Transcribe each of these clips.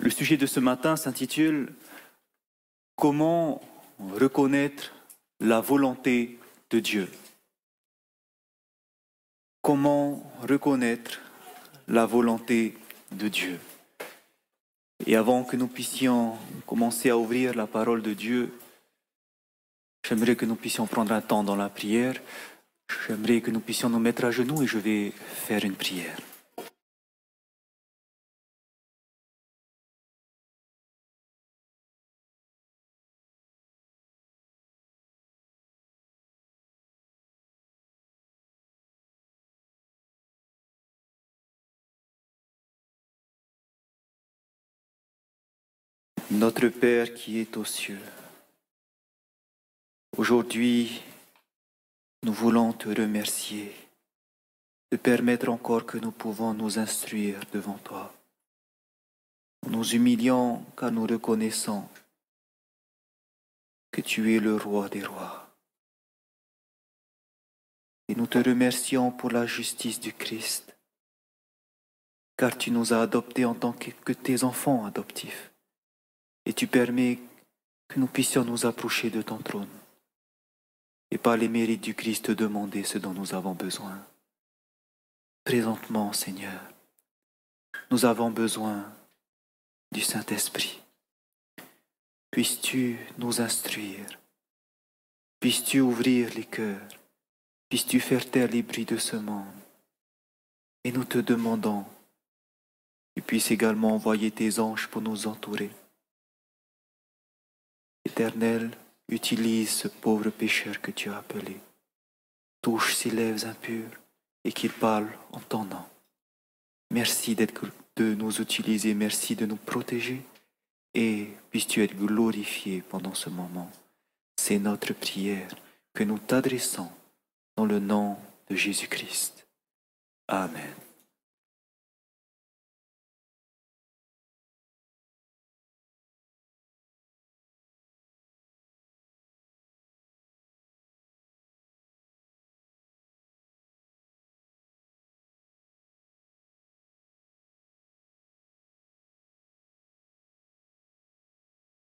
Le sujet de ce matin s'intitule « Comment reconnaître la volonté de Dieu ?» Comment reconnaître la volonté de Dieu? Et avant que nous puissions commencer à ouvrir la parole de Dieu, j'aimerais que nous puissions prendre un temps dans la prière. J'aimerais que nous puissions nous mettre à genoux et je vais faire une prière. Notre Père qui est aux cieux, aujourd'hui, nous voulons te remercier de permettre encore que nous pouvons nous instruire devant toi. Nous nous humilions car nous reconnaissons que tu es le roi des rois. Et nous te remercions pour la justice du Christ, car tu nous as adoptés en tant que tes enfants adoptifs. Et tu permets que nous puissions nous approcher de ton trône et par les mérites du Christ te demander ce dont nous avons besoin. Présentement, Seigneur, nous avons besoin du Saint-Esprit. Puisses-tu nous instruire? Puisses-tu ouvrir les cœurs? Puisses-tu faire taire les bruits de ce monde? Et nous te demandons que tu puisses également envoyer tes anges pour nous entourer. Éternel, utilise ce pauvre pécheur que tu as appelé. Touche ses lèvres impures et qu'il parle en ton nom. Merci de nous utiliser, merci de nous protéger et puisses-tu être glorifié pendant ce moment. C'est notre prière que nous t'adressons dans le nom de Jésus-Christ. Amen.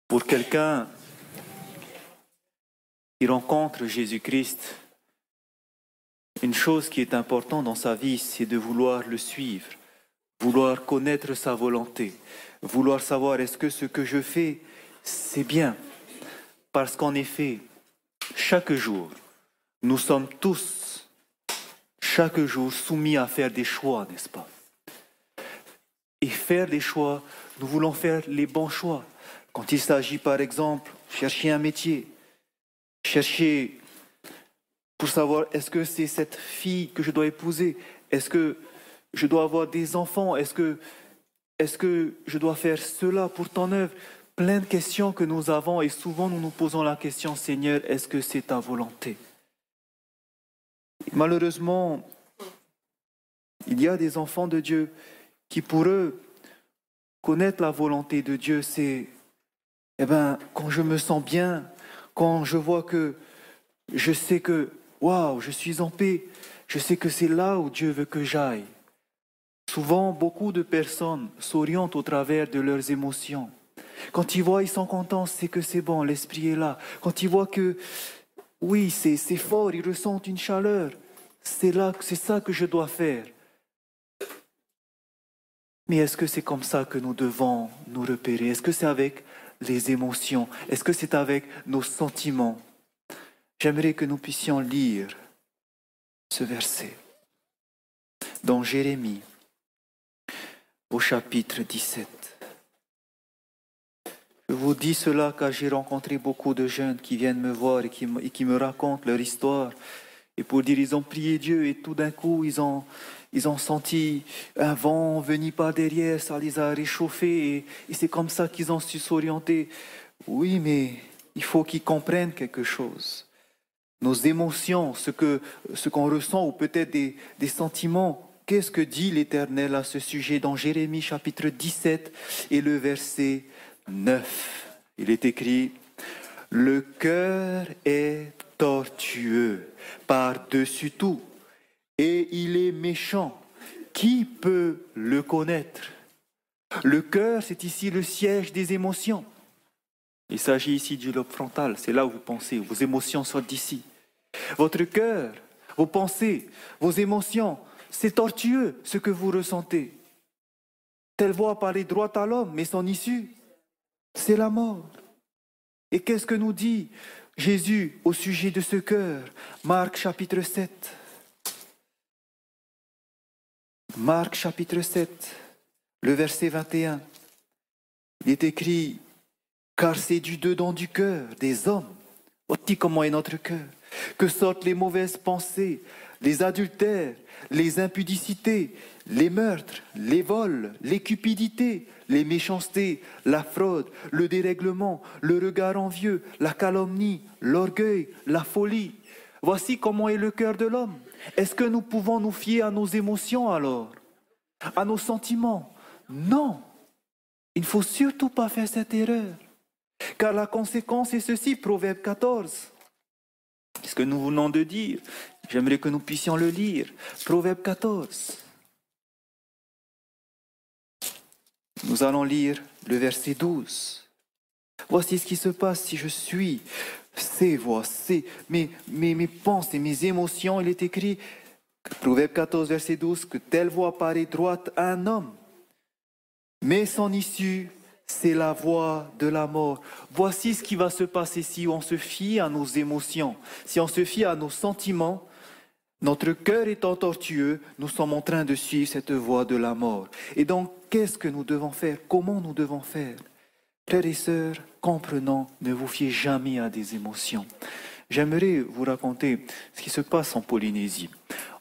Pour quelqu'un qui rencontre Jésus-Christ, une chose qui est importante dans sa vie, c'est de vouloir le suivre, vouloir connaître sa volonté, vouloir savoir est-ce que ce que je fais, c'est bien. Parce qu'en effet, chaque jour, nous sommes tous, chaque jour, soumis à faire des choix, n'est-ce pas? Et faire des choix, nous voulons faire les bons choix. Quand il s'agit, par exemple, de chercher un métier, chercher pour savoir est-ce que c'est cette fille que je dois épouser, est-ce que je dois avoir des enfants, est-ce que je dois faire cela pour ton œuvre? Plein de questions que nous avons et souvent nous nous posons la question, Seigneur, est-ce que c'est ta volonté? Et malheureusement, il y a des enfants de Dieu qui pour eux, connaître la volonté de Dieu, c'est quand je me sens bien, quand je vois que je sais que, waouh, je suis en paix, je sais que c'est là où Dieu veut que j'aille. Souvent, beaucoup de personnes s'orientent au travers de leurs émotions. Quand ils voient, ils sont contents, c'est que c'est bon, l'esprit est là. Quand ils voient que, oui, c'est fort, ils ressentent une chaleur, c'est ça que je dois faire. Mais est-ce que c'est comme ça que nous devons nous repérer? Est-ce que c'est avec les émotions? Est-ce que c'est avec nos sentiments? J'aimerais que nous puissions lire ce verset dans Jérémie, au chapitre 17. Je vous dis cela car j'ai rencontré beaucoup de jeunes qui viennent me voir et qui me racontent leur histoire. Et pour dire, ils ont prié Dieu et tout d'un coup, ils ont senti un vent venir par derrière, ça les a réchauffés et c'est comme ça qu'ils ont su s'orienter. Oui, mais il faut qu'ils comprennent quelque chose. Nos émotions, ce qu'on ressent ou peut-être des sentiments, qu'est-ce que dit l'Éternel à ce sujet dans Jérémie chapitre 17 et le verset 9. Il est écrit « Le cœur est tortueux par-dessus tout, et il est méchant. Qui peut le connaître ?» Le cœur, c'est ici le siège des émotions. Il s'agit ici du lobe frontal, c'est là où vous pensez, vos émotions sortent d'ici. Votre cœur, vos pensées, vos émotions, c'est tortueux ce que vous ressentez. Telle voix paraît droite à l'homme, mais son issue, c'est la mort. Et qu'est-ce que nous dit Jésus au sujet de ce cœur? Marc chapitre 7. Marc chapitre 7, le verset 21. Il est écrit, car c'est du dedans du cœur des hommes, voici comment est notre cœur, que sortent les mauvaises pensées, les adultères, les impudicités, les meurtres, les vols, les cupidités, les méchancetés, la fraude, le dérèglement, le regard envieux, la calomnie, l'orgueil, la folie. Voici comment est le cœur de l'homme. Est-ce que nous pouvons nous fier à nos émotions alors? À nos sentiments? Non. Il ne faut surtout pas faire cette erreur. Car la conséquence est ceci, Proverbe 14. Ce que nous venons de dire, j'aimerais que nous puissions le lire. Proverbe 14. Nous allons lire le verset 12. Voici ce qui se passe si je suis ces voix, mes pensées, mes émotions. Il est écrit, Proverbe 14, verset 12, que telle voix paraît droite à un homme, mais son issue, c'est la voie de la mort. Voici ce qui va se passer si on se fie à nos émotions, si on se fie à nos sentiments. Notre cœur étant tortueux, nous sommes en train de suivre cette voie de la mort. Et donc, qu'est-ce que nous devons faire? Comment nous devons faire? Frères et sœurs, comprenons, ne vous fiez jamais à des émotions. J'aimerais vous raconter ce qui se passe en Polynésie.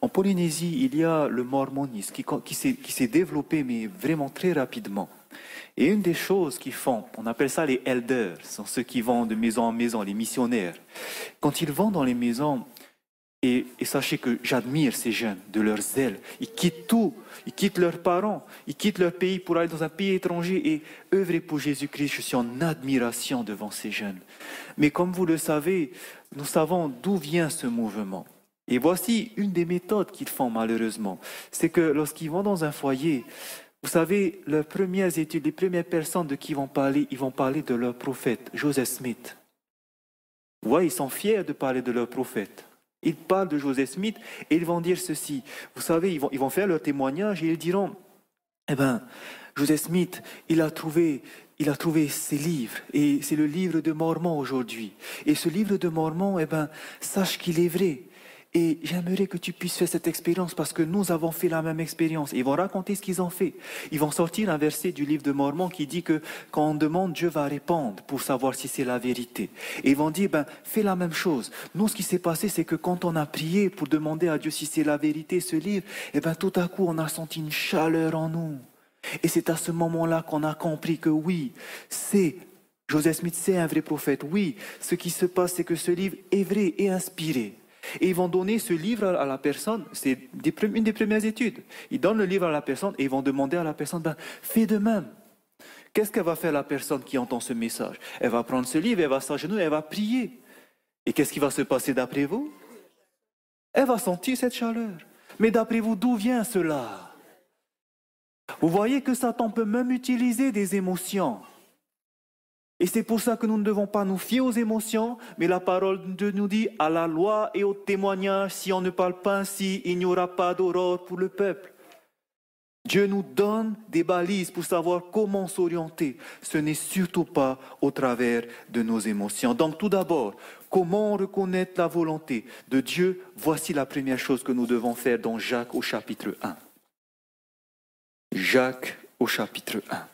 En Polynésie, il y a le mormonisme qui s'est développé, mais vraiment très rapidement. Et une des choses qu'ils font, on appelle ça les elders, ce sont ceux qui vont de maison en maison, les missionnaires. Quand ils vont dans les maisons, et sachez que j'admire ces jeunes de leur zèle. Ils quittent tout, ils quittent leurs parents, ils quittent leur pays pour aller dans un pays étranger et œuvrer pour Jésus-Christ. Je suis en admiration devant ces jeunes. Mais comme vous le savez, nous savons d'où vient ce mouvement. Et voici une des méthodes qu'ils font malheureusement. C'est que lorsqu'ils vont dans un foyer, vous savez, leurs premières études, les premières personnes de qui ils vont parler de leur prophète, Joseph Smith. Vous voyez, ils sont fiers de parler de leur prophète. Ils parlent de Joseph Smith et ils vont dire ceci. Vous savez, ils vont faire leur témoignage et ils diront, Joseph Smith, il a trouvé ses livres et c'est le livre de Mormon aujourd'hui. Et ce livre de Mormon, sache qu'il est vrai. Et j'aimerais que tu puisses faire cette expérience parce que nous avons fait la même expérience. Et ils vont raconter ce qu'ils ont fait. Ils vont sortir un verset du livre de Mormon qui dit que quand on demande, Dieu va répondre pour savoir si c'est la vérité. Et ils vont dire, fais la même chose. Nous, ce qui s'est passé, c'est que quand on a prié pour demander à Dieu si c'est la vérité, ce livre, tout à coup, on a senti une chaleur en nous. Et c'est à ce moment-là qu'on a compris que oui, Joseph Smith, c'est un vrai prophète. Oui, ce qui se passe, c'est que ce livre est vrai et inspiré. Et ils vont donner ce livre à la personne, c'est une des premières études. Ils donnent le livre à la personne et ils vont demander à la personne, fais de même. Qu'est-ce qu'elle va faire la personne qui entend ce message? Elle va prendre ce livre, elle va s'agenouiller, elle va prier. Et qu'est-ce qui va se passer d'après vous? Elle va sentir cette chaleur. Mais d'après vous, d'où vient cela? Vous voyez que Satan peut même utiliser des émotions. Et c'est pour ça que nous ne devons pas nous fier aux émotions, mais la parole de Dieu nous dit à la loi et au témoignage, si on ne parle pas ainsi, il n'y aura pas d'aurore pour le peuple. Dieu nous donne des balises pour savoir comment s'orienter. Ce n'est surtout pas au travers de nos émotions. Donc tout d'abord, comment reconnaître la volonté de Dieu? Voici la première chose que nous devons faire dans Jacques au chapitre 1. Jacques au chapitre 1.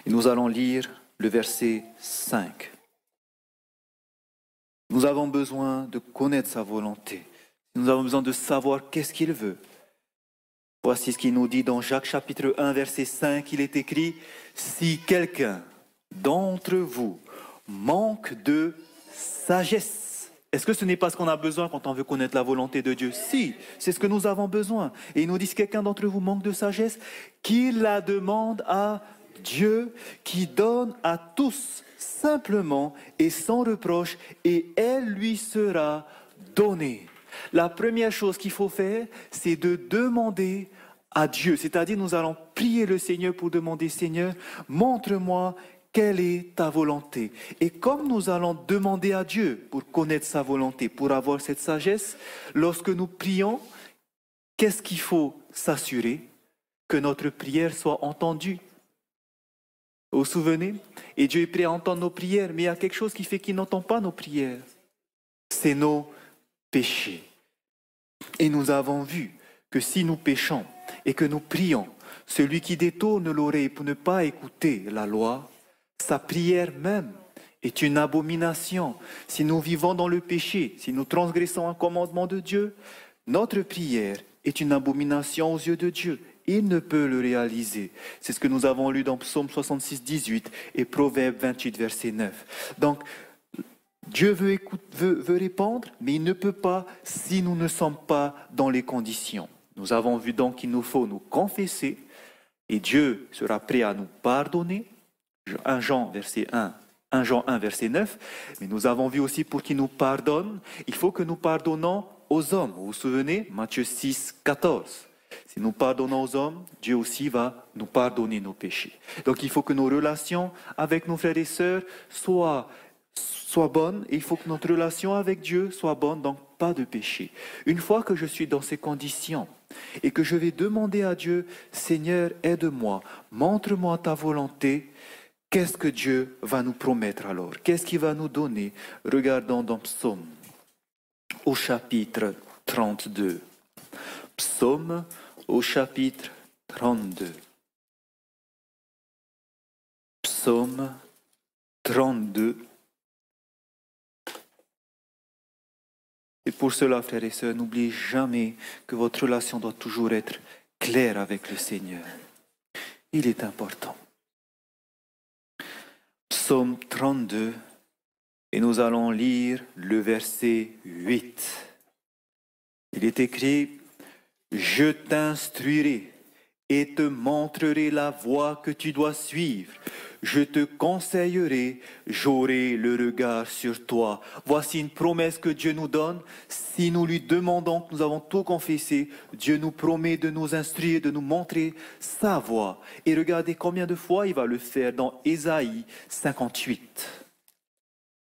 Et nous allons lire le verset 5. Nous avons besoin de connaître sa volonté. Nous avons besoin de savoir qu'est-ce qu'il veut. Voici ce qu'il nous dit dans Jacques chapitre 1, verset 5. Il est écrit, « Si quelqu'un d'entre vous manque de sagesse ». Est-ce que ce n'est pas ce qu'on a besoin quand on veut connaître la volonté de Dieu? Si, c'est ce que nous avons besoin. Et il nous dit, si quelqu'un d'entre vous manque de sagesse, qu'il la demande à Dieu, qui donne à tous simplement et sans reproche, et elle lui sera donnée. La première chose qu'il faut faire, c'est de demander à Dieu. C'est-à-dire, nous allons prier le Seigneur pour demander, Seigneur, montre-moi quelle est ta volonté. Et comme nous allons demander à Dieu pour connaître sa volonté, pour avoir cette sagesse, lorsque nous prions, qu'est-ce qu'il faut s'assurer? Que notre prière soit entendue. Vous vous souvenez? Et Dieu est prêt à entendre nos prières, mais il y a quelque chose qui fait qu'il n'entend pas nos prières. C'est nos péchés. Et nous avons vu que si nous péchons et que nous prions, celui qui détourne l'oreille pour ne pas écouter la loi, sa prière même est une abomination. Si nous vivons dans le péché, si nous transgressons un commandement de Dieu, notre prière est une abomination aux yeux de Dieu. Il ne peut le réaliser. C'est ce que nous avons lu dans Psaume 66, 18 et Proverbe 28, verset 9. Donc, Dieu veut répondre, mais il ne peut pas si nous ne sommes pas dans les conditions. Nous avons vu donc qu'il nous faut nous confesser et Dieu sera prêt à nous pardonner. 1 Jean 1, verset 9. Mais nous avons vu aussi pour qu'il nous pardonne, il faut que nous pardonnons aux hommes. Vous vous souvenez? Matthieu 6, 14. Si nous pardonnons aux hommes, Dieu aussi va nous pardonner nos péchés. Donc il faut que nos relations avec nos frères et sœurs soient bonnes, et il faut que notre relation avec Dieu soit bonne, donc pas de péché. Une fois que je suis dans ces conditions et que je vais demander à Dieu, Seigneur, aide-moi, montre-moi ta volonté, qu'est-ce que Dieu va nous promettre alors? Qu'est-ce qu'il va nous donner? Regardons dans Psaume, au chapitre 32. Psaume, au chapitre 32. Psaume 32. Et pour cela, frères et sœurs, n'oubliez jamais que votre relation doit toujours être claire avec le Seigneur. Il est important. Psaume 32, et nous allons lire le verset 8. Il est écrit, « Je t'instruirai et te montrerai la voie que tu dois suivre. Je te conseillerai, j'aurai le regard sur toi. » Voici une promesse que Dieu nous donne. Si nous lui demandons, que nous avons tout confessé, Dieu nous promet de nous instruire, de nous montrer sa voie. Et regardez combien de fois il va le faire dans Ésaïe 58.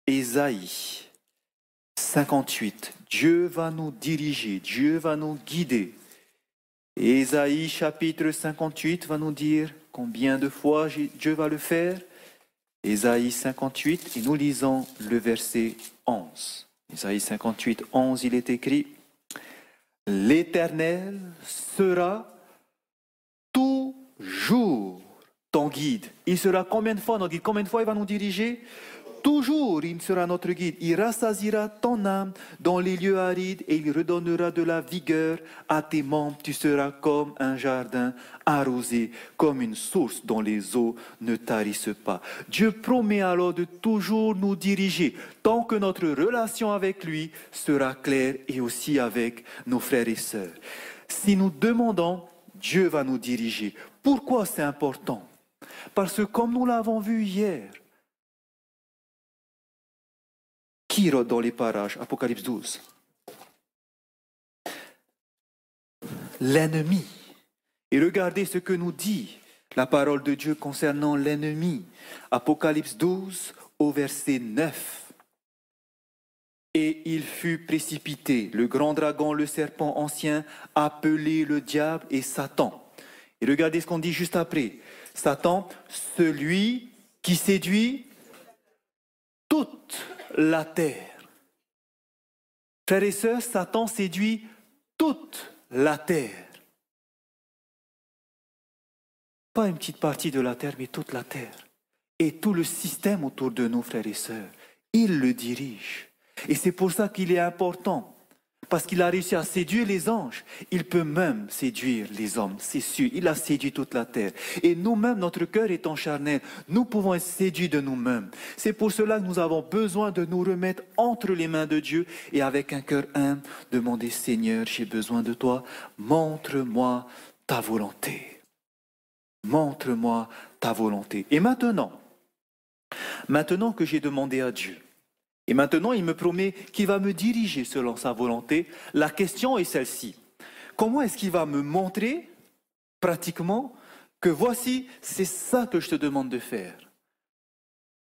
Ésaïe 58. Dieu va nous diriger, Dieu va nous guider. Et Ésaïe chapitre 58 va nous dire combien de fois Dieu va le faire. Ésaïe 58, et nous lisons le verset 11. Ésaïe 58, 11, il est écrit « L'Éternel sera toujours ton guide. » Il sera combien de fois notre guide? Combien de fois il va nous diriger? Toujours, il sera notre guide. Il rassasiera ton âme dans les lieux arides et il redonnera de la vigueur à tes membres. Tu seras comme un jardin arrosé, comme une source dont les eaux ne tarissent pas. Dieu promet alors de toujours nous diriger, tant que notre relation avec lui sera claire et aussi avec nos frères et sœurs. Si nous demandons, Dieu va nous diriger. Pourquoi c'est important? Parce que comme nous l'avons vu hier, qui rôde dans les parages? Apocalypse 12. L'ennemi. Et regardez ce que nous dit la parole de Dieu concernant l'ennemi. Apocalypse 12 au verset 9. Et il fut précipité, le grand dragon, le serpent ancien, appelé le diable et Satan. Et regardez ce qu'on dit juste après. Satan, celui qui séduit toute la terre. Frères et sœurs, Satan séduit toute la terre. Pas une petite partie de la terre, mais toute la terre. Et tout le système autour de nous, frères et sœurs, il le dirige. Et c'est pour ça qu'il est important. Parce qu'il a réussi à séduire les anges. Il peut même séduire les hommes, c'est sûr. Il a séduit toute la terre. Et nous-mêmes, notre cœur étant charnel, nous pouvons être séduits de nous-mêmes. C'est pour cela que nous avons besoin de nous remettre entre les mains de Dieu et avec un cœur humble, demander, Seigneur, j'ai besoin de toi, montre-moi ta volonté. Montre-moi ta volonté. Et maintenant que j'ai demandé à Dieu, Et maintenant, il me promet qu'il va me diriger selon sa volonté. La question est celle-ci. Comment est-ce qu'il va me montrer pratiquement que voici, c'est ça que je te demande de faire?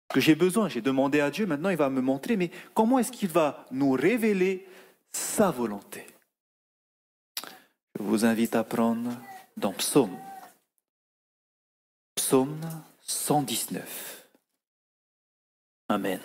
Que j'ai besoin, j'ai demandé à Dieu, maintenant il va me montrer, mais comment est-ce qu'il va nous révéler sa volonté? Je vous invite à prendre dans Psaume 119. Amen.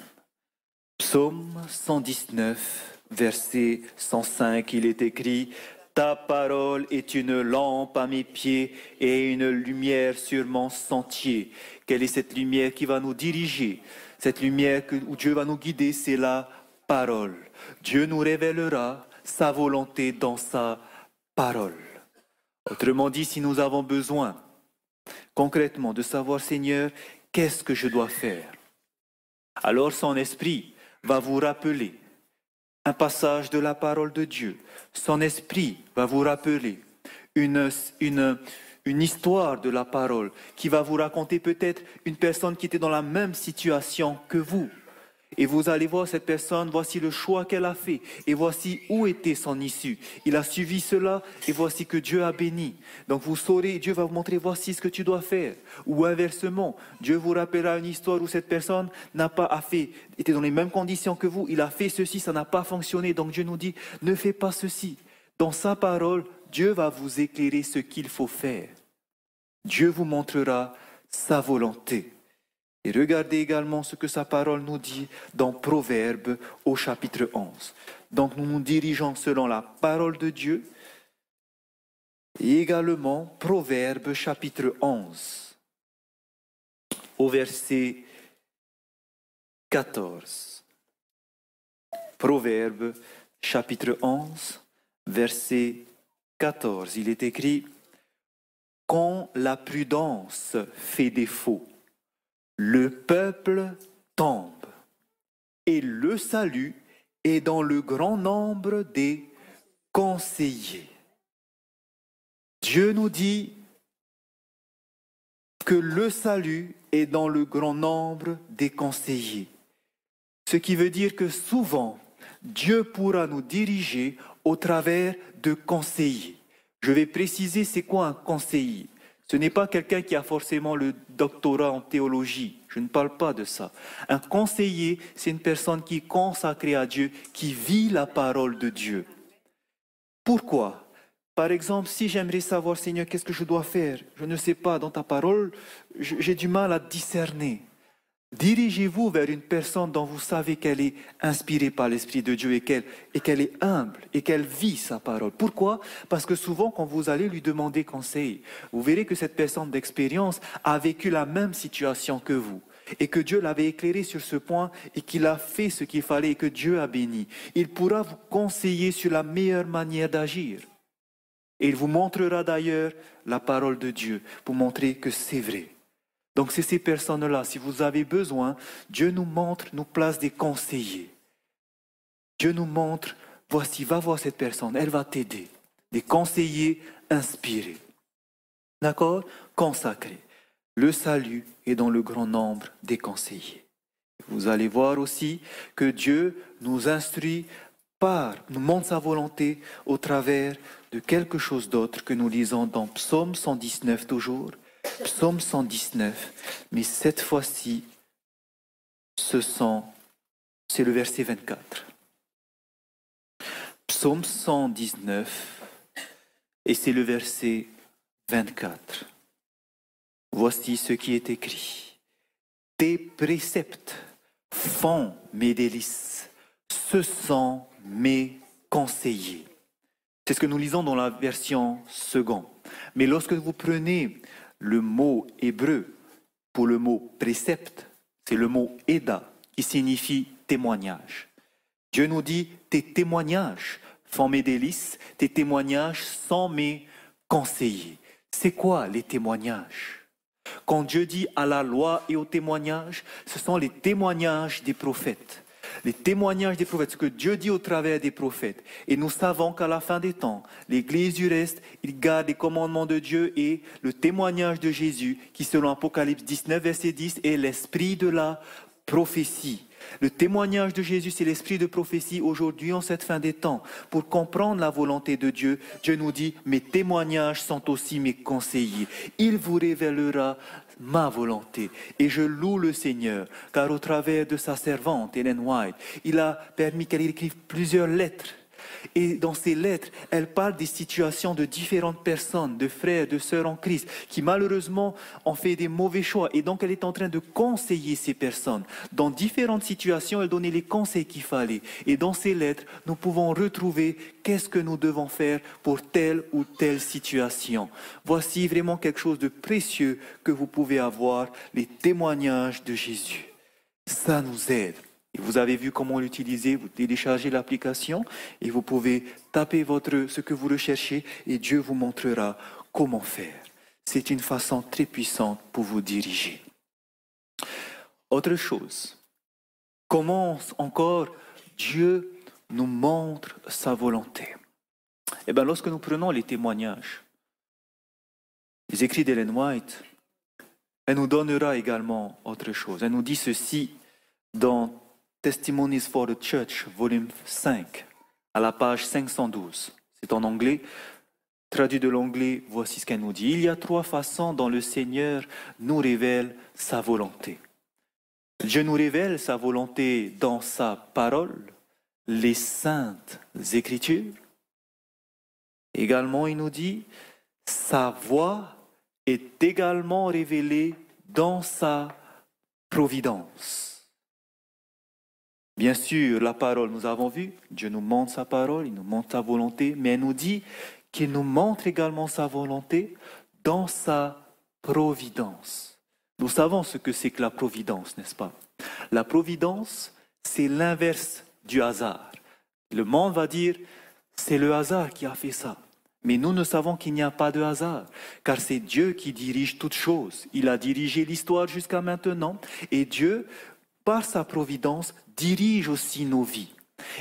Psaume 119, verset 105, il est écrit « Ta parole est une lampe à mes pieds et une lumière sur mon sentier. » Quelle est cette lumière qui va nous diriger? Cette lumière où Dieu va nous guider, c'est la parole. Dieu nous révélera sa volonté dans sa parole. Autrement dit, si nous avons besoin concrètement de savoir, Seigneur, qu'est-ce que je dois faire? Alors son esprit va vous rappeler un passage de la parole de Dieu. Son esprit va vous rappeler une histoire de la parole qui va vous raconter peut-être une personne qui était dans la même situation que vous. Et vous allez voir cette personne, voici le choix qu'elle a fait et voici où était son issue. Il a suivi cela et voici que Dieu a béni. Donc vous saurez, Dieu va vous montrer, voici ce que tu dois faire. Ou inversement, Dieu vous rappellera une histoire où cette personne n'a pas fait, était dans les mêmes conditions que vous, il a fait ceci, ça n'a pas fonctionné. Donc Dieu nous dit, ne fais pas ceci. Dans sa parole, Dieu va vous éclairer ce qu'il faut faire. Dieu vous montrera sa volonté. Et regardez également ce que sa parole nous dit dans Proverbes au chapitre 11. Donc nous nous dirigeons selon la parole de Dieu. Et également Proverbes chapitre 11 au verset 14. Proverbes chapitre 11 verset 14. Il est écrit « Quand la prudence fait défaut, le peuple tombe, et le salut est dans le grand nombre des conseillers. » Dieu nous dit que le salut est dans le grand nombre des conseillers. Ce qui veut dire que souvent, Dieu pourra nous diriger au travers de conseillers. Je vais préciser c'est quoi un conseiller. Ce n'est pas quelqu'un qui a forcément le doctorat en théologie. Je ne parle pas de ça. Un conseiller, c'est une personne qui est consacrée à Dieu, qui vit la parole de Dieu. Pourquoi? Par exemple, si j'aimerais savoir, Seigneur, qu'est-ce que je dois faire? Je ne sais pas, dans ta parole, j'ai du mal à discerner. Dirigez-vous vers une personne dont vous savez qu'elle est inspirée par l'Esprit de Dieu et qu'elle est humble et qu'elle vit sa parole. Pourquoi? Parce que souvent, quand vous allez lui demander conseil, vous verrez que cette personne d'expérience a vécu la même situation que vous et que Dieu l'avait éclairé sur ce point et qu'il a fait ce qu'il fallait et que Dieu a béni. Il pourra vous conseiller sur la meilleure manière d'agir. Et il vous montrera d'ailleurs la parole de Dieu pour montrer que c'est vrai. Donc c'est ces personnes-là, si vous avez besoin, Dieu nous montre, nous place des conseillers. Dieu nous montre, voici, va voir cette personne, elle va t'aider. Des conseillers inspirés. D'accord? Consacrés. Le salut est dans le grand nombre des conseillers. Vous allez voir aussi que Dieu nous instruit nous montre sa volonté au travers de quelque chose d'autre que nous lisons dans Psaume 119 toujours. Psaume 119, mais cette fois-ci, c'est le verset 24. Psaume 119, et c'est le verset 24. Voici ce qui est écrit. Tes préceptes font mes délices, ce sont mes conseillers. C'est ce que nous lisons dans la version seconde. Mais lorsque vous prenez le mot hébreu pour le mot précepte, c'est le mot Eda qui signifie témoignage. Dieu nous dit, tes témoignages font mes délices, tes témoignages sont mes conseillers. C'est quoi les témoignages? Quand Dieu dit à la loi et aux témoignages, ce sont les témoignages des prophètes. Les témoignages des prophètes, ce que Dieu dit au travers des prophètes. Et nous savons qu'à la fin des temps, l'Église du reste, il garde les commandements de Dieu et le témoignage de Jésus, qui selon Apocalypse 19, verset 10, est l'esprit de la prophétie. Le témoignage de Jésus, c'est l'esprit de prophétie aujourd'hui en cette fin des temps. Pour comprendre la volonté de Dieu, Dieu nous dit, mes témoignages sont aussi mes conseillers. Il vous révélera ma volonté. Et je loue le Seigneur, car au travers de sa servante, Ellen White, il a permis qu'elle écrive plusieurs lettres. Et dans ces lettres, elle parle des situations de différentes personnes, de frères, de sœurs en Christ, qui malheureusement ont fait des mauvais choix. Et donc elle est en train de conseiller ces personnes. Dans différentes situations, elle donnait les conseils qu'il fallait. Et dans ces lettres, nous pouvons retrouver qu'est-ce que nous devons faire pour telle ou telle situation. Voici vraiment quelque chose de précieux que vous pouvez avoir, les témoignages de Jésus. Ça nous aide. Et vous avez vu comment l'utiliser, vous téléchargez l'application et vous pouvez taper ce que vous recherchez et Dieu vous montrera comment faire. C'est une façon très puissante pour vous diriger. Autre chose, comment encore Dieu nous montre sa volonté? Eh bien, lorsque nous prenons les témoignages, les écrits d'Ellen White, elle nous donnera également autre chose. Elle nous dit ceci dans Testimonies for the Church, volume 5, à la page 512. C'est en anglais. Traduit de l'anglais, voici ce qu'elle nous dit. Il y a 3 façons dont le Seigneur nous révèle sa volonté. Dieu nous révèle sa volonté dans sa parole, les saintes Écritures. Également, il nous dit, sa voix est également révélée dans sa providence. Bien sûr, la parole, nous avons vu, Dieu nous montre sa parole, il nous montre sa volonté, mais il nous dit qu'il nous montre également sa volonté dans sa providence. Nous savons ce que c'est que la providence, n'est-ce pas? La providence, c'est l'inverse du hasard. Le monde va dire, c'est le hasard qui a fait ça. Mais nous savons qu'il n'y a pas de hasard, car c'est Dieu qui dirige toutes choses. Il a dirigé l'histoire jusqu'à maintenant, et Dieu, par sa providence, dirige aussi nos vies.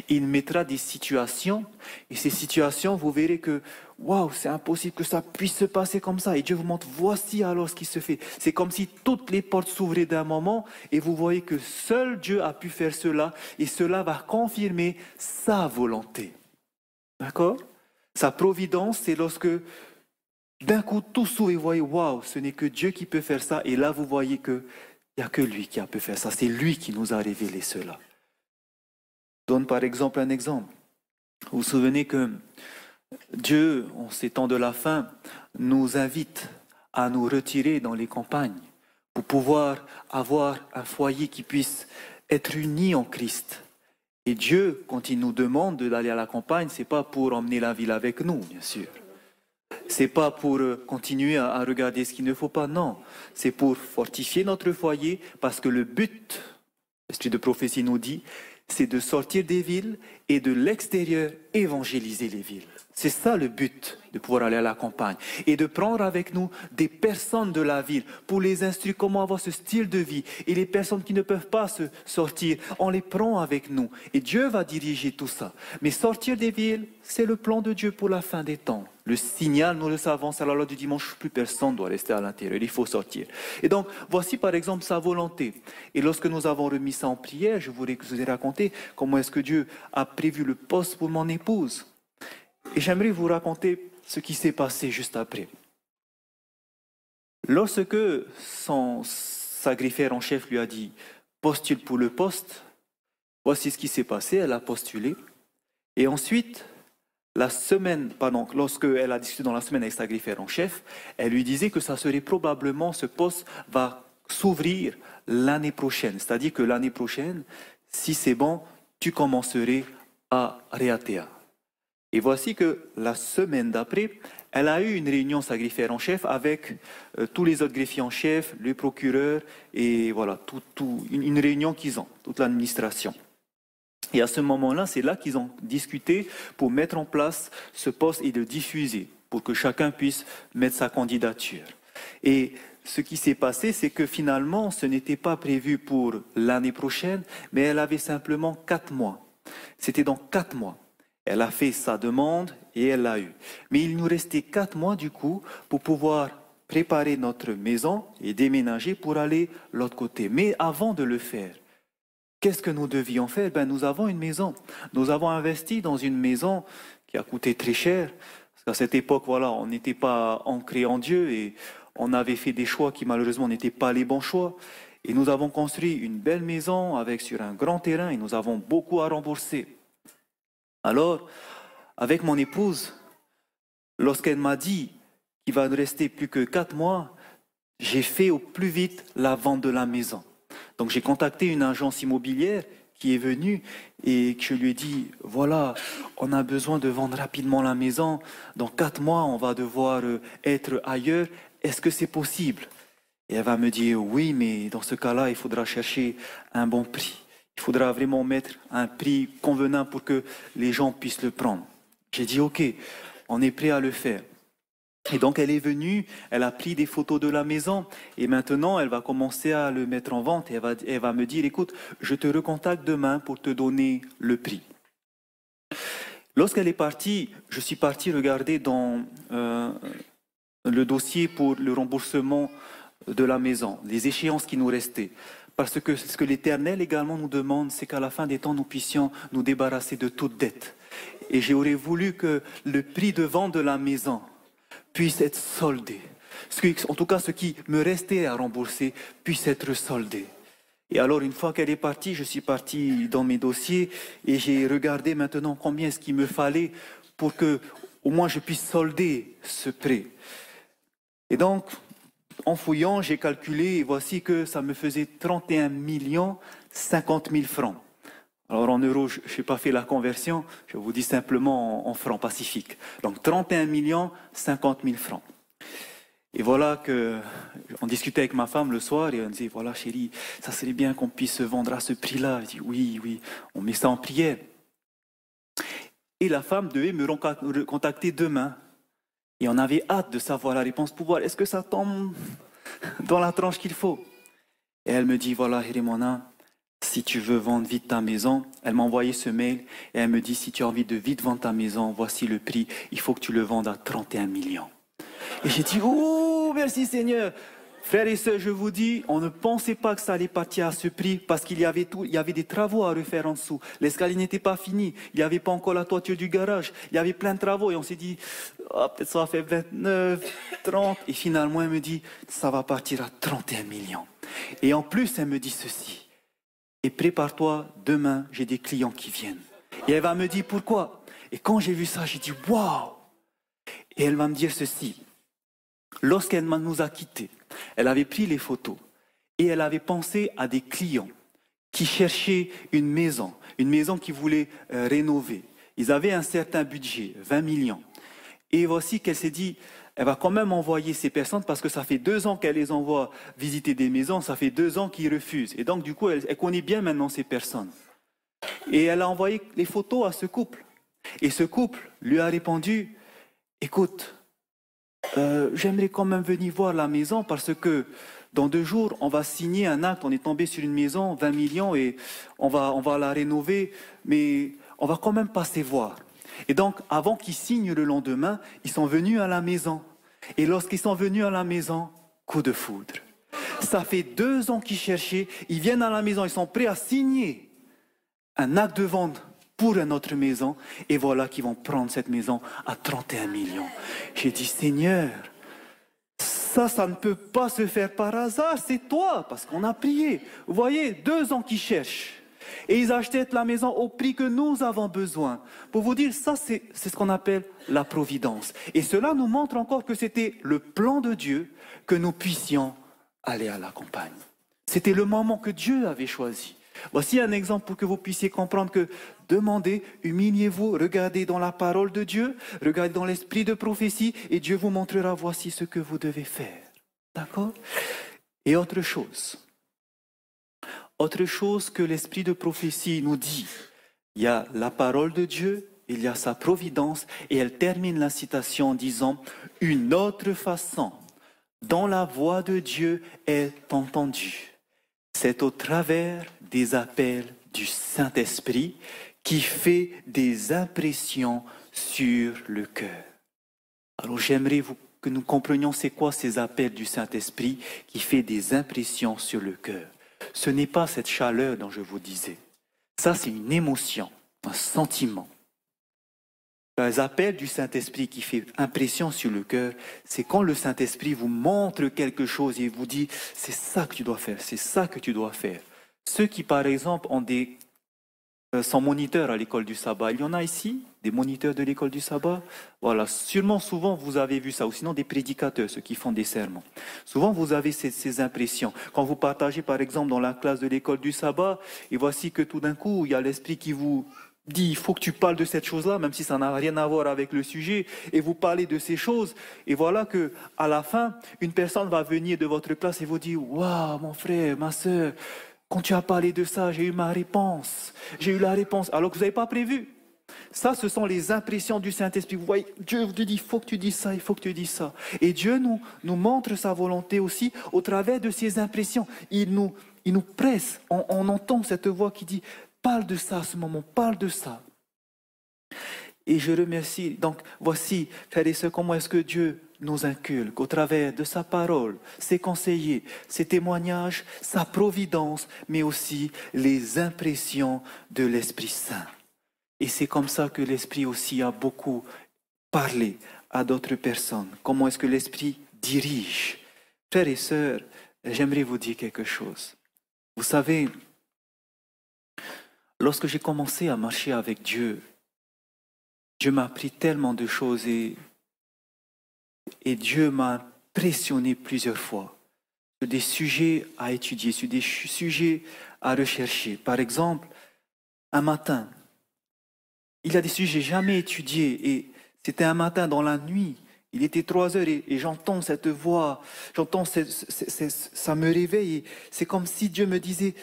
Il mettra des situations, et ces situations, vous verrez que, waouh, c'est impossible que ça puisse se passer comme ça. Et Dieu vous montre, voici alors ce qui se fait. C'est comme si toutes les portes s'ouvraient d'un moment, et vous voyez que seul Dieu a pu faire cela, et cela va confirmer sa volonté. D'accord? Sa providence, c'est lorsque d'un coup tout s'ouvre et vous voyez, waouh, ce n'est que Dieu qui peut faire ça, et là vous voyez que il n'y a que lui qui a pu faire ça. C'est lui qui nous a révélé cela. Je donne par exemple un exemple. Vous vous souvenez que Dieu, en ces temps de la fin, nous invite à nous retirer dans les campagnes pour pouvoir avoir un foyer qui puisse être uni en Christ. Et Dieu, quand il nous demande d'aller à la campagne, ce n'est pas pour emmener la ville avec nous, bien sûr. C'est pas pour continuer à regarder ce qu'il ne faut pas, non. C'est pour fortifier notre foyer, parce que le but, l'esprit de prophétie nous dit, c'est de sortir des villes et de l'extérieur évangéliser les villes. C'est ça le but de pouvoir aller à la campagne. Et de prendre avec nous des personnes de la ville pour les instruire comment avoir ce style de vie. Et les personnes qui ne peuvent pas se sortir, on les prend avec nous. Et Dieu va diriger tout ça. Mais sortir des villes, c'est le plan de Dieu pour la fin des temps. Le signal, nous le savons, c'est la loi du dimanche, plus personne ne doit rester à l'intérieur, il faut sortir. Et donc, voici par exemple sa volonté. Et lorsque nous avons remis ça en prière, je vous ai raconté comment est-ce que Dieu a prévu le poste pour mon épouse. Et j'aimerais vous raconter ce qui s'est passé juste après. Lorsque sa greffière en chef lui a dit « postule pour le poste », voici ce qui s'est passé, elle a postulé. Et ensuite, lorsqu'elle a discuté dans la semaine avec sa greffière en chef, elle lui disait que ça serait probablement, ce poste va s'ouvrir l'année prochaine. C'est-à-dire que l'année prochaine, si c'est bon, tu commencerais à Réatéa. Et voici que la semaine d'après, elle a eu une réunion, sa greffière en chef, avec tous les autres greffiers en chef, le procureur, et voilà, une réunion qu'ils ont, toute l'administration. Et à ce moment-là, c'est là qu'ils ont discuté pour mettre en place ce poste et le diffuser, pour que chacun puisse mettre sa candidature. Et ce qui s'est passé, c'est que finalement, ce n'était pas prévu pour l'année prochaine, mais elle avait simplement 4 mois. C'était dans 4 mois. Elle a fait sa demande et elle l'a eu. Mais il nous restait 4 mois du coup pour pouvoir préparer notre maison et déménager pour aller de l'autre côté. Mais avant de le faire, qu'est-ce que nous devions faire? Ben, nous avons une maison. Nous avons investi dans une maison qui a coûté très cher. Parce qu'à cette époque, voilà, on n'était pas ancré en Dieu et on avait fait des choix qui malheureusement n'étaient pas les bons choix. Et nous avons construit une belle maison avec sur un grand terrain et nous avons beaucoup à rembourser. Alors, avec mon épouse, lorsqu'elle m'a dit qu'il va nous rester plus que 4 mois, j'ai fait au plus vite la vente de la maison. Donc j'ai contacté une agence immobilière qui est venue et que je lui ai dit, voilà, on a besoin de vendre rapidement la maison. Dans 4 mois, on va devoir être ailleurs. Est-ce que c'est possible? Et elle va me dire, oui, mais dans ce cas-là, il faudra chercher un bon prix. Il faudra vraiment mettre un prix convenable pour que les gens puissent le prendre. J'ai dit, ok, on est prêt à le faire. Et donc elle est venue, elle a pris des photos de la maison et maintenant elle va commencer à le mettre en vente et elle va me dire, écoute, je te recontacte demain pour te donner le prix. Lorsqu'elle est partie, je suis parti regarder dans le dossier pour le remboursement de la maison, les échéances qui nous restaient. Parce que ce que l'Éternel également nous demande, c'est qu'à la fin des temps, nous puissions nous débarrasser de toute dette. Et j'aurais voulu que le prix de vente de la maison puisse être soldé. En tout cas, ce qui me restait à rembourser puisse être soldé. Et alors, une fois qu'elle est partie, je suis parti dans mes dossiers et j'ai regardé maintenant combien est-ce qu'il me fallait pour que, au moins, je puisse solder ce prêt. Et donc, en fouillant, j'ai calculé et voici que ça me faisait 31 50 000 francs. Alors en euros, je n'ai pas fait la conversion, je vous dis simplement en francs pacifiques. Donc 31 50 000 francs. Et voilà on discutait avec ma femme le soir et on disait, voilà chérie, ça serait bien qu'on puisse se vendre à ce prix-là. Je dis, oui, on met ça en prière. Et la femme devait me recontacter demain. Et on avait hâte de savoir la réponse pour voir, est-ce que ça tombe dans la tranche qu'il faut? Et elle me dit, voilà Hérémona, si tu veux vendre vite ta maison, elle m'a envoyé ce mail et elle me dit, si tu as envie de vite vendre ta maison, voici le prix, il faut que tu le vendes à 31 millions. Et j'ai dit, oh, merci Seigneur. Frères et sœurs, je vous dis, on ne pensait pas que ça allait partir à ce prix parce qu'il y avait il y avait des travaux à refaire en dessous. L'escalier n'était pas fini, il n'y avait pas encore la toiture du garage, il y avait plein de travaux et on s'est dit, oh, peut-être ça va faire 29, 30. Et finalement, elle me dit, ça va partir à 31 millions. Et en plus, elle me dit ceci, et prépare-toi, demain, j'ai des clients qui viennent. Et elle va me dire pourquoi. Et quand j'ai vu ça, j'ai dit, waouh! Et elle va me dire ceci, lorsqu'elle nous a quittés, elle avait pris les photos et elle avait pensé à des clients qui cherchaient une maison qu'ils voulaient rénover. Ils avaient un certain budget, 20 millions. Et voici qu'elle s'est dit, elle va quand même envoyer ces personnes parce que ça fait 2 ans qu'elle les envoie visiter des maisons, ça fait 2 ans qu'ils refusent. Et donc du coup, elle connaît bien maintenant ces personnes. Et elle a envoyé les photos à ce couple. Et ce couple lui a répondu, écoute, j'aimerais quand même venir voir la maison parce que dans 2 jours, on va signer un acte. On est tombé sur une maison, 20 millions, et on va la rénover, mais on va quand même passer voir. Et donc, avant qu'ils signent le lendemain, ils sont venus à la maison. Et lorsqu'ils sont venus à la maison, coup de foudre. Ça fait 2 ans qu'ils cherchaient, ils viennent à la maison, ils sont prêts à signer un acte de vente pour une autre maison, et voilà qu'ils vont prendre cette maison à 31 millions. J'ai dit, Seigneur, ça ne peut pas se faire par hasard, c'est toi, parce qu'on a prié. Vous voyez, 2 ans qu'ils cherchent, et ils achètent la maison au prix que nous avons besoin. Pour vous dire, ça c'est ce qu'on appelle la providence. Et cela nous montre encore que c'était le plan de Dieu que nous puissions aller à la campagne. C'était le moment que Dieu avait choisi. Voici un exemple pour que vous puissiez comprendre que demandez, humiliez-vous, regardez dans la parole de Dieu, regardez dans l'esprit de prophétie et Dieu vous montrera voici ce que vous devez faire. D'accord? Et autre chose que l'esprit de prophétie nous dit, il y a la parole de Dieu, il y a sa providence et elle termine la citation en disant « Une autre façon dont la voix de Dieu est entendue. C'est au travers des appels du Saint-Esprit qui fait des impressions sur le cœur. » Alors j'aimerais que nous comprenions c'est quoi ces appels du Saint-Esprit qui fait des impressions sur le cœur. Ce n'est pas cette chaleur dont je vous disais. Ça, c'est une émotion, un sentiment. Les appels du Saint-Esprit qui fait impression sur le cœur, c'est quand le Saint-Esprit vous montre quelque chose et vous dit « c'est ça que tu dois faire, c'est ça que tu dois faire ». Ceux qui, par exemple, sont moniteurs à l'école du sabbat, il y en a ici, des moniteurs de l'école du sabbat. Voilà, sûrement, souvent, vous avez vu ça, ou sinon des prédicateurs, ceux qui font des sermons. Souvent, vous avez ces impressions. Quand vous partagez, par exemple, dans la classe de l'école du sabbat, et voici que tout d'un coup, il y a l'Esprit qui vous dit, il faut que tu parles de cette chose-là, même si ça n'a rien à voir avec le sujet, et vous parlez de ces choses, et voilà que à la fin, une personne va venir de votre classe et vous dire, waouh, mon frère, ma soeur, quand tu as parlé de ça, j'ai eu ma réponse, j'ai eu la réponse, alors que vous n'avez pas prévu. Ça, ce sont les impressions du Saint-Esprit. Vous voyez, Dieu vous dit, il faut que tu dises ça, il faut que tu dises ça. Et Dieu nous montre sa volonté aussi au travers de ces impressions. Il nous presse, on entend cette voix qui dit, parle de ça à ce moment, parle de ça. Et je remercie, donc voici, frères et sœurs, comment est-ce que Dieu nous inculque au travers de sa parole, ses conseillers, ses témoignages, sa providence, mais aussi les impressions de l'Esprit Saint. Et c'est comme ça que l'Esprit aussi a beaucoup parlé à d'autres personnes. Comment est-ce que l'Esprit dirige? Frères et sœurs, j'aimerais vous dire quelque chose. Vous savez, lorsque j'ai commencé à marcher avec Dieu, Dieu m'a appris tellement de choses et Dieu m'a impressionné plusieurs fois sur des sujets à étudier, sur des sujets à rechercher. Par exemple, un matin, il y a des sujets que je n'ai jamais étudiés et c'était un matin dans la nuit. Il était 3 heures et j'entends cette voix, ça me réveille. C'est comme si Dieu me disait,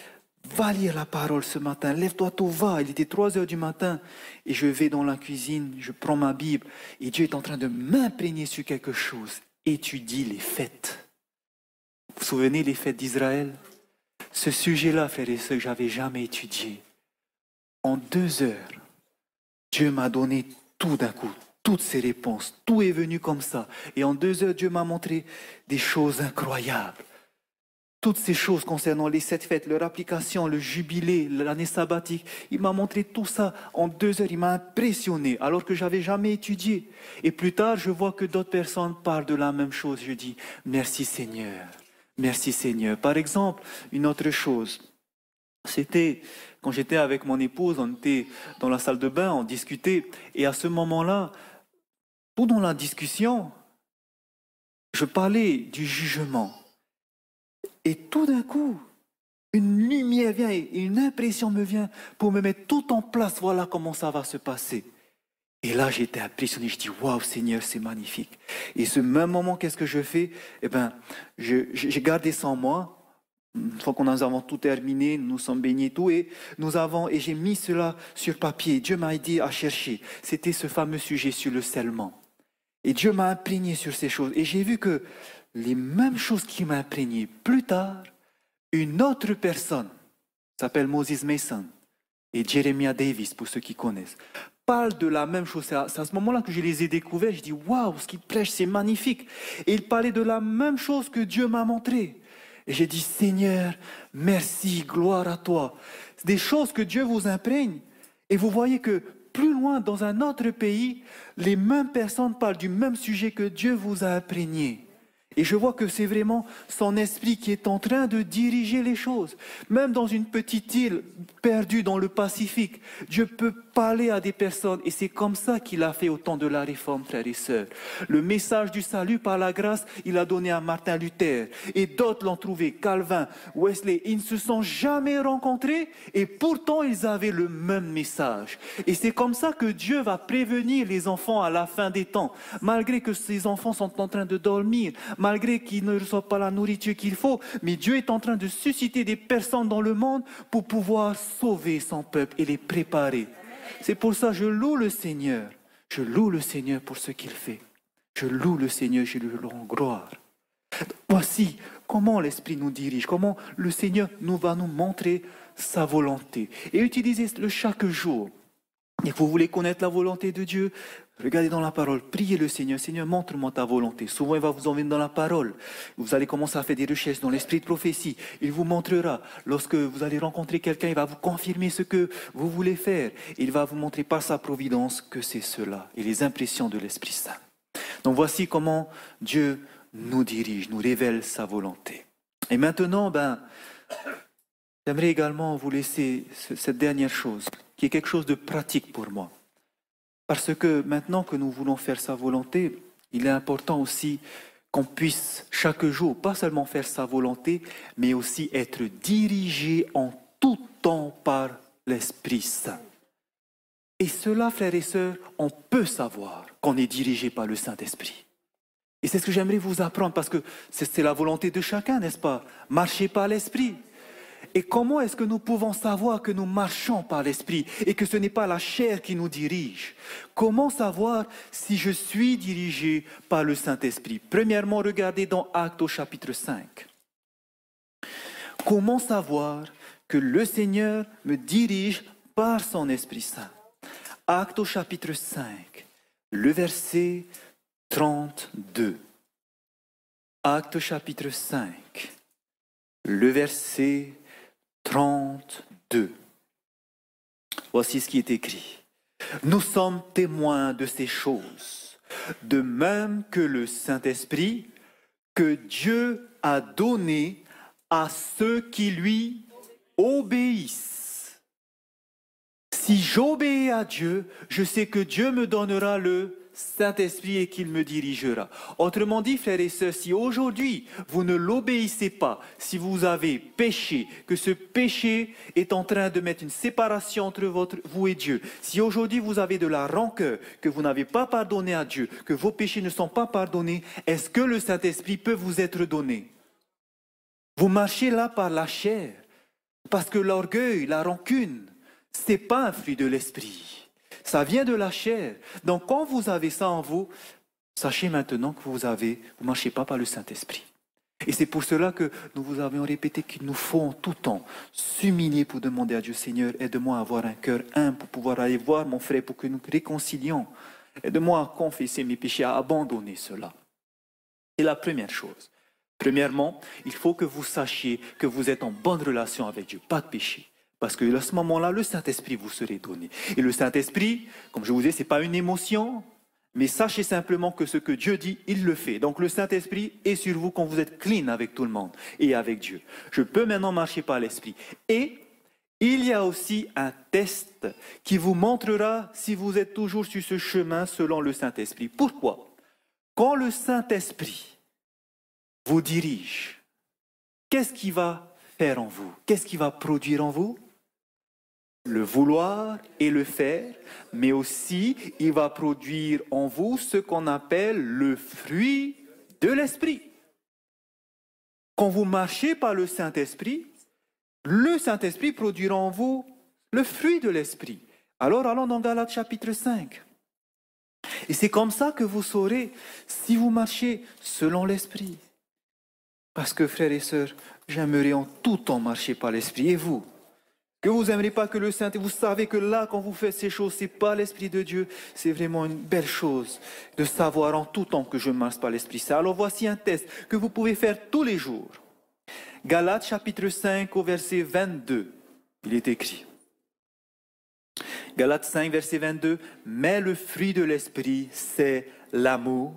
va lire la parole ce matin, lève-toi tôt, va. Il était 3 heures du matin et je vais dans la cuisine, je prends ma Bible et Dieu est en train de m'imprégner sur quelque chose. Étudie les fêtes. Vous vous souvenez les fêtes d'Israël? Ce sujet-là, frères et sœurs, que je n'avais jamais étudié. En 2 heures, Dieu m'a donné tout d'un coup, toutes ces réponses. Tout est venu comme ça. Et en 2 heures, Dieu m'a montré des choses incroyables. Toutes ces choses concernant les 7 fêtes, leur application, le jubilé, l'année sabbatique. Il m'a montré tout ça en 2 heures. Il m'a impressionné alors que je n'avais jamais étudié. Et plus tard, je vois que d'autres personnes parlent de la même chose. Je dis, merci Seigneur. Merci Seigneur. Par exemple, une autre chose. C'était quand j'étais avec mon épouse, on était dans la salle de bain, on discutait. Et à ce moment-là, pendant la discussion, je parlais du jugement. Et tout d'un coup, une lumière vient et une impression me vient pour me mettre tout en place. Voilà comment ça va se passer. Et là, j'étais impressionné. Je dis, waouh, Seigneur, c'est magnifique. Et ce même moment, qu'est-ce que je fais? Eh bien, j'ai gardé ça en moi. Une fois qu'on nous avons tout terminé, nous sommes baignés tout, et j'ai mis cela sur papier. Dieu m'a aidé à chercher. C'était ce fameux sujet sur le scellement. Et Dieu m'a imprégné sur ces choses. Et j'ai vu que les mêmes choses qui m'ont imprégné, plus tard, une autre personne, s'appelle Moses Mason, et Jeremiah Davis, pour ceux qui connaissent, parlent de la même chose. C'est à ce moment-là que je les ai découverts. Je dis, waouh, ce qu'ils prêchent, c'est magnifique. Et ils parlaient de la même chose que Dieu m'a montré. Et j'ai dit, Seigneur, merci, gloire à toi. C'est des choses que Dieu vous imprègne. Et vous voyez que plus loin, dans un autre pays, les mêmes personnes parlent du même sujet que Dieu vous a imprégné. Et je vois que c'est vraiment son esprit qui est en train de diriger les choses. Même dans une petite île perdue dans le Pacifique, Dieu peut parler à des personnes. Et c'est comme ça qu'il a fait au temps de la Réforme, frères et sœurs. Le message du salut par la grâce, il a donné à Martin Luther. Et d'autres l'ont trouvé, Calvin, Wesley. Ils ne se sont jamais rencontrés et pourtant ils avaient le même message. Et c'est comme ça que Dieu va prévenir les enfants à la fin des temps. Malgré que ces enfants sont en train de dormir, malgré qu'ils ne reçoivent pas la nourriture qu'il faut, mais Dieu est en train de susciter des personnes dans le monde pour pouvoir sauver son peuple et les préparer. C'est pour ça que je loue le Seigneur. Je loue le Seigneur pour ce qu'il fait. Je loue le Seigneur, je lui rends gloire. Voici comment l'Esprit nous dirige, comment le Seigneur va nous montrer sa volonté. Et utilisez-le chaque jour. Et vous voulez connaître la volonté de Dieu, Regardez dans la parole, priez le Seigneur. Seigneur, montre-moi ta volonté. Souvent, il va vous emmener dans la parole. Vous allez commencer à faire des recherches dans l'esprit de prophétie. Il vous montrera. Lorsque vous allez rencontrer quelqu'un, il va vous confirmer ce que vous voulez faire. Il va vous montrer par sa providence que c'est cela et les impressions de l'Esprit Saint. Donc voici comment Dieu nous dirige, nous révèle sa volonté. Et maintenant, j'aimerais également vous laisser cette dernière chose, qui est quelque chose de pratique pour moi. Parce que maintenant que nous voulons faire sa volonté, il est important aussi qu'on puisse chaque jour, pas seulement faire sa volonté, mais aussi être dirigé en tout temps par l'Esprit Saint. Et cela, frères et sœurs, on peut savoir qu'on est dirigé par le Saint-Esprit. Et c'est ce que j'aimerais vous apprendre, parce que c'est la volonté de chacun, n'est-ce pas? Marcher par l'Esprit. Et comment est-ce que nous pouvons savoir que nous marchons par l'Esprit et que ce n'est pas la chair qui nous dirige? Comment savoir si je suis dirigé par le Saint-Esprit? Premièrement, regardez dans Actes au chapitre 5. Comment savoir que le Seigneur me dirige par son Esprit Saint? Actes au chapitre 5, le verset 32. Actes chapitre 5, le verset 32. Voici ce qui est écrit. Nous sommes témoins de ces choses, de même que le Saint-Esprit que Dieu a donné à ceux qui lui obéissent. Si j'obéis à Dieu, je sais que Dieu me donnera le Saint-Esprit et qu'il me dirigera. Autrement dit, frères et sœurs, si aujourd'hui vous ne l'obéissez pas, si vous avez péché, que ce péché est en train de mettre une séparation entre vous et Dieu, si aujourd'hui vous avez de la rancœur, que vous n'avez pas pardonné à Dieu, que vos péchés ne sont pas pardonnés, est-ce que le Saint-Esprit peut vous être donné? Vous marchez là par la chair, parce que l'orgueil, la rancune, ce n'est pas un fruit de l'esprit. Ça vient de la chair. Donc quand vous avez ça en vous, sachez maintenant que vous ne marchez pas par le Saint-Esprit. Et c'est pour cela que nous vous avions répété qu'il nous faut en tout temps s'humilier pour demander à Dieu, Seigneur, aide-moi à avoir un cœur humble pour pouvoir aller voir mon frère, pour que nous réconcilions. Aide-moi à confesser mes péchés, à abandonner cela. C'est la première chose. Premièrement, il faut que vous sachiez que vous êtes en bonne relation avec Dieu, pas de péché. Parce que à ce moment-là, le Saint-Esprit vous serait donné. Et le Saint-Esprit, comme je vous disais, ce n'est pas une émotion, mais sachez simplement que ce que Dieu dit, il le fait. Donc le Saint-Esprit est sur vous quand vous êtes clean avec tout le monde et avec Dieu. Je peux maintenant marcher par l'Esprit. Et il y a aussi un test qui vous montrera si vous êtes toujours sur ce chemin selon le Saint-Esprit. Pourquoi? Quand le Saint-Esprit vous dirige, qu'est-ce qu'il va faire en vous? Qu'est-ce qu'il va produire en vous? Le vouloir et le faire, mais aussi il va produire en vous ce qu'on appelle le fruit de l'Esprit. Quand vous marchez par le Saint-Esprit produira en vous le fruit de l'Esprit. Alors allons dans Galates chapitre 5. Et c'est comme ça que vous saurez si vous marchez selon l'Esprit. Parce que frères et sœurs, j'aimerais en tout temps marcher par l'Esprit. Et vous? Que vous n'aimeriez pas que le Saint-Esprit, vous savez que là, quand vous faites ces choses, ce n'est pas l'Esprit de Dieu. C'est vraiment une belle chose de savoir en tout temps que je marche par l'Esprit Saint. Alors voici un test que vous pouvez faire tous les jours. Galates chapitre 5 au verset 22, il est écrit. Galates 5 verset 22, mais le fruit de l'Esprit, c'est l'amour,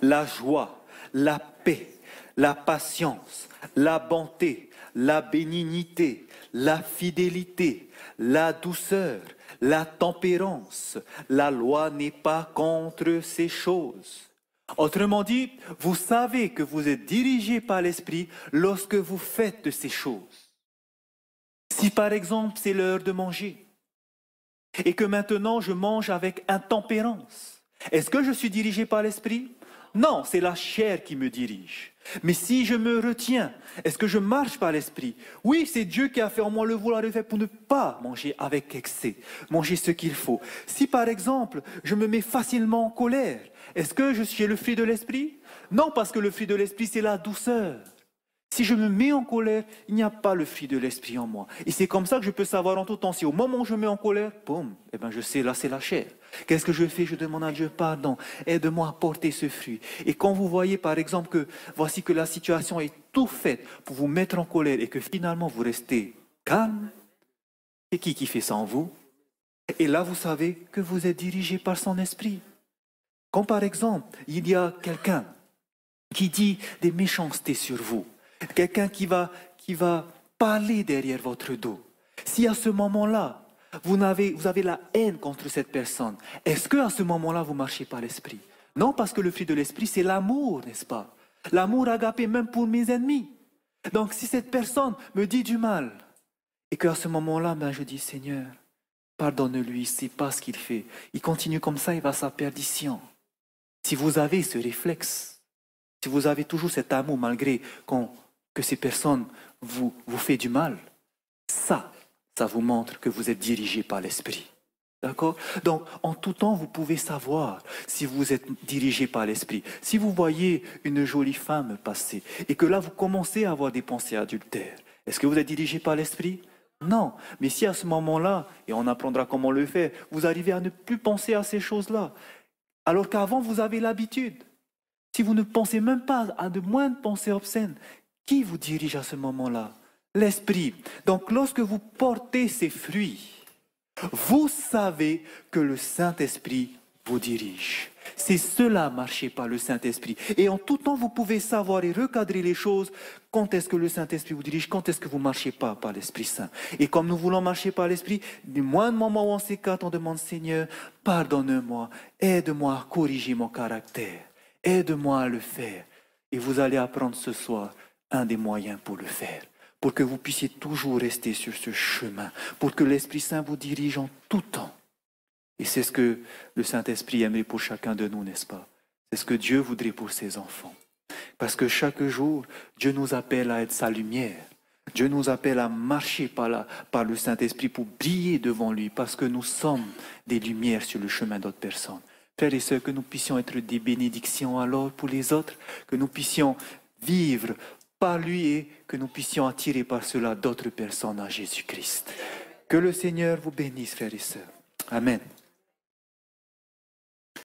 la joie, la paix, la patience, la bonté, la bénignité, la fidélité, la douceur, la tempérance. La loi n'est pas contre ces choses. Autrement dit, vous savez que vous êtes dirigé par l'Esprit lorsque vous faites de ces choses. Si par exemple c'est l'heure de manger et que maintenant je mange avec intempérance, est-ce que je suis dirigé par l'Esprit? Non, c'est la chair qui me dirige. Mais si je me retiens, est-ce que je marche par l'Esprit? Oui, c'est Dieu qui a fait en moi le vouloir et le faire pour ne pas manger avec excès, manger ce qu'il faut. Si par exemple, je me mets facilement en colère, est-ce que je suis le fruit de l'Esprit? Non, parce que le fruit de l'Esprit, c'est la douceur, Si je me mets en colère, il n'y a pas le fruit de l'esprit en moi. Et c'est comme ça que je peux savoir en tout temps. Si au moment où je me mets en colère, boum, eh ben je sais, là c'est la chair. Qu'est-ce que je fais? Je demande à Dieu pardon. Aide-moi à porter ce fruit. Et quand vous voyez par exemple que voici que la situation est tout faite pour vous mettre en colère et que finalement vous restez calme, c'est qui fait ça en vous? Et là vous savez que vous êtes dirigé par son esprit. Quand par exemple il y a quelqu'un qui dit des méchancetés sur vous, quelqu'un qui va parler derrière votre dos. Si à ce moment-là, vous avez la haine contre cette personne, est-ce qu'à ce moment-là, vous marchez par l'esprit? Non, parce que le fruit de l'esprit, c'est l'amour, n'est-ce pas? L'amour agapé même pour mes ennemis. Donc si cette personne me dit du mal, et qu'à ce moment-là, ben, je dis, Seigneur, pardonne-lui, c'est pas ce qu'il fait. Il continue comme ça, il va à sa perdition. Si vous avez ce réflexe, si vous avez toujours cet amour malgré que ces personnes vous font du mal, ça vous montre que vous êtes dirigé par l'Esprit. D'accord? Donc, en tout temps, vous pouvez savoir si vous êtes dirigé par l'Esprit. Si vous voyez une jolie femme passer et que là, vous commencez à avoir des pensées adultères, est-ce que vous êtes dirigé par l'Esprit? Non. Mais si à ce moment-là, et on apprendra comment le faire, vous arrivez à ne plus penser à ces choses-là, alors qu'avant, vous avez l'habitude. Si vous ne pensez même pas à de moindres pensées obscènes, qui vous dirige à ce moment-là? L'Esprit. Donc lorsque vous portez ces fruits, vous savez que le Saint-Esprit vous dirige. C'est cela, marcher par le Saint-Esprit. Et en tout temps, vous pouvez savoir et recadrer les choses. Quand est-ce que le Saint-Esprit vous dirige? Quand est-ce que vous ne marchez pas par l'Esprit Saint? Et comme nous voulons marcher par l'Esprit, du moindre moment où on s'écarte, on demande, Seigneur, pardonne-moi, aide-moi à corriger mon caractère. Aide-moi à le faire. Et vous allez apprendre ce soir un des moyens pour le faire. Pour que vous puissiez toujours rester sur ce chemin. Pour que l'Esprit Saint vous dirige en tout temps. Et c'est ce que le Saint-Esprit aimerait pour chacun de nous, n'est-ce pas? C'est ce que Dieu voudrait pour ses enfants. Parce que chaque jour, Dieu nous appelle à être sa lumière. Dieu nous appelle à marcher par le Saint-Esprit pour briller devant lui. Parce que nous sommes des lumières sur le chemin d'autres personnes. Frères et sœurs, que nous puissions être des bénédictions alors pour les autres, que nous puissions vivre par lui et que nous puissions attirer par cela d'autres personnes à Jésus-Christ. Que le Seigneur vous bénisse, frères et sœurs. Amen.